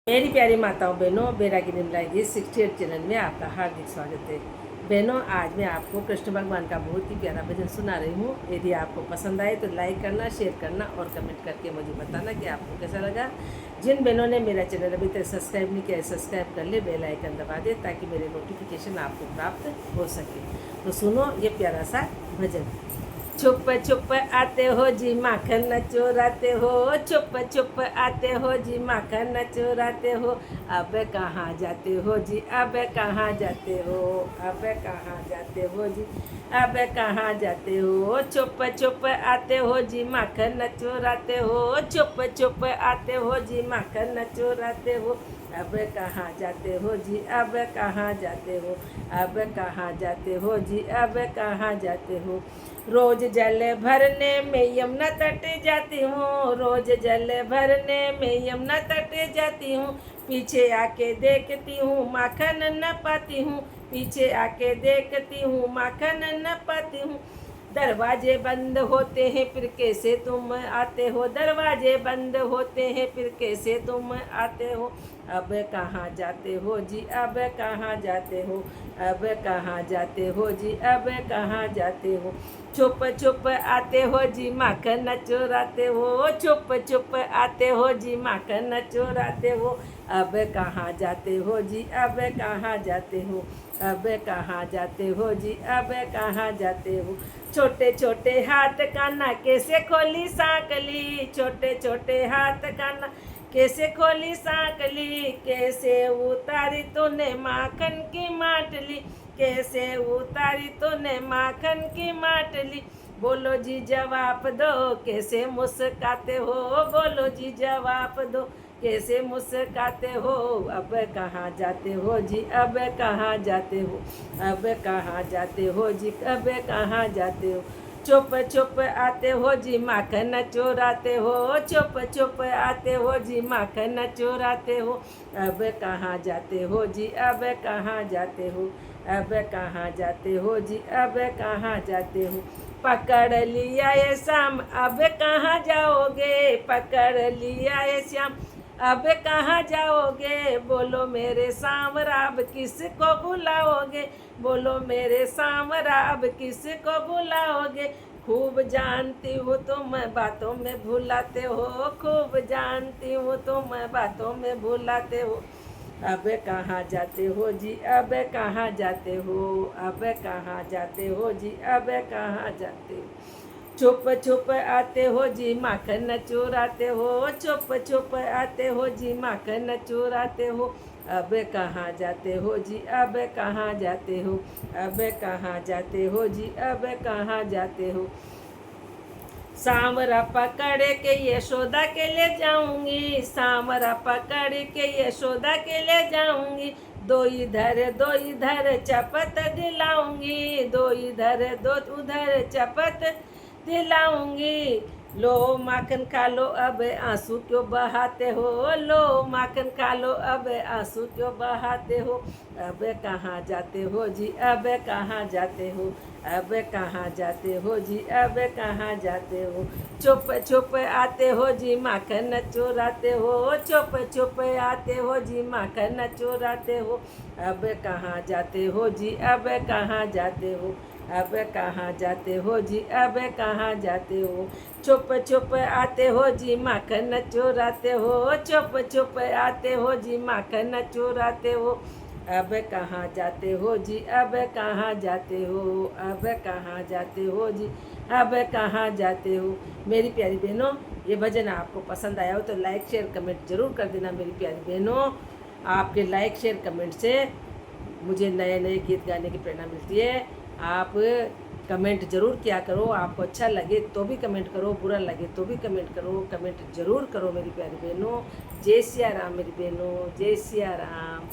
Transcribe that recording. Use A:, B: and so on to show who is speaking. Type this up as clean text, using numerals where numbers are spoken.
A: मेरी प्यारी माताओं बहनों, बैरागी निर्मला जी 68 चैनल में आपका हार्दिक स्वागत है। बहनों, आज मैं आपको कृष्ण भगवान का बहुत ही प्यारा भजन सुना रही हूँ। यदि आपको पसंद आए तो लाइक करना, शेयर करना और कमेंट करके मुझे बताना कि आपको कैसा लगा। जिन बहनों ने मेरा चैनल अभी तक सब्सक्राइब नहीं किया है, सब्सक्राइब कर ले, बेल आइकन दबा दे ताकि मेरे नोटिफिकेशन आपको प्राप्त हो सके। तो सुनो ये प्यारा सा भजन। छुप छुप आते हो जी माखन चोराते हो, छुप छुप आते हो जी माखन चोराते हो। अब कहाँ जाते हो जी, अब कहाँ जाते हो, अब कहाँ जाते हो जी, अब कहाँ जाते हो। छुप छुप आते हो जी माखन चोराते हो, छुप छुप आते हो जी माखन चोराते हो। अब कहाँ जाते हो जी, अब कहाँ जाते हो, अब कहाँ जाते हो जी, अब कहाँ जाते हो। रोज जल भरने में यमुना तट जाती हूँ, रोज जल भरने में यमुना तट जाती हूँ। पीछे आके देखती हूँ माखन न पाती हूँ, पीछे आके देखती हूँ माखन न पाती हूँ। दरवाजे बंद होते हैं फिर कैसे तुम आते हो, दरवाजे बंद होते हैं फिर कैसे तुम आते हो। अब कहाँ जाते हो जी, अब कहाँ जाते हो, अब कहाँ जाते हो जी, अब कहाँ जाते हो। छुप छुप आते हो जी माखन चोराते हो, छुप छुप आते हो जी माखन चोराते हो। अब कहाँ जाते हो जी, अब कहाँ जाते हो, अब कहाँ जाते हो जी, अब कहाँ जाते हो। छोटे छोटे हाथ काना कैसे खोली सांकली, छोटे छोटे हाथ काना कैसे खोली सांकली। कैसे उतारी तूने माखन की माटली, कैसे उतारी तूने माखन की माटली। बोलो जी जवाब दो, कैसे मुस्काते हो, बोलो जी जवाब दो, कैसे मुस्काते हो। अब कहाँ जाते हो जी, अब कहाँ जाते हो, अब कहाँ जाते हो जी, अब कहाँ जाते हो। चुप चुप आते हो जी माखन चोराते हो, चुप चुप आते हो जी माखन चोराते हो। अब कहाँ जाते हो जी, अब कहाँ जाते हो, अब कहाँ जाते हो जी, अब कहाँ जाते हो। पकड़ लिया ये शाम, अब कहाँ जाओगे, पकड़ लिया ये श्याम, अब कहाँ जाओगे। बोलो मेरे सांवरा अब किसको बुलाओगे, बोलो मेरे सांवरा अब किसको बुलाओगे। खूब जानती हूँ तुम बातों में भुलाते हो, खूब जानती हूँ तुम बातों में भुलाते हो। अब कहाँ जाते हो जी, अब कहाँ जाते हो, अब कहाँ जाते हो जी, अब कहाँ जाते हो। छुप छुप आते हो जी माखन चोराते हो, छुप छुप आते हो जी माखन चोराते हो। अब कहाँ जाते हो जी, अब कहाँ जाते हो, अब कहाँ जाते हो जी, अब कहाँ जाते हो। सांवरा पकड़ के यशोदा के ले जाऊंगी, सांवरा पकड़ के यशोदा के ले जाऊंगी। दो इधर चपत दिलाऊंगी, दो इधर दो उधर चपत दिलाऊंगी। लो माखन खा लो अब आंसू क्यों बहाते हो, लो माखन खा लो अब आंसू क्यों बहाते हो। अब कहाँ जाते हो जी, अब कहाँ जाते हो, अब कहाँ जाते हो जी, अब कहाँ जाते हो। छुप छुप आते हो जी माखन चोराते हो, छुप छुप आते हो जी माखन चोराते हो। अब कहाँ जाते हो जी, अब कहाँ जाते हो, अब कहाँ जाते हो जी, अब कहाँ जाते हो। छुप छुप आते हो जी माखन चोराते हो, छुप छुप आते हो जी माखन चोराते हो। अब कहाँ जाते हो जी, अब कहाँ जाते हो, अब कहाँ जाते हो जी, अब कहाँ जाते हो। मेरी प्यारी बहनों, ये भजन आपको पसंद आया हो तो लाइक शेयर कमेंट जरूर कर देना। मेरी प्यारी बहनों, आपके लाइक शेयर कमेंट से मुझे नए नए गीत गाने की प्रेरणा मिलती है। आप कमेंट ज़रूर किया करो, आपको अच्छा लगे तो भी कमेंट करो, बुरा लगे तो भी कमेंट करो, कमेंट ज़रूर करो मेरी प्यारी बहनों। जय सिया राम मेरी बहनों, जय सिया राम।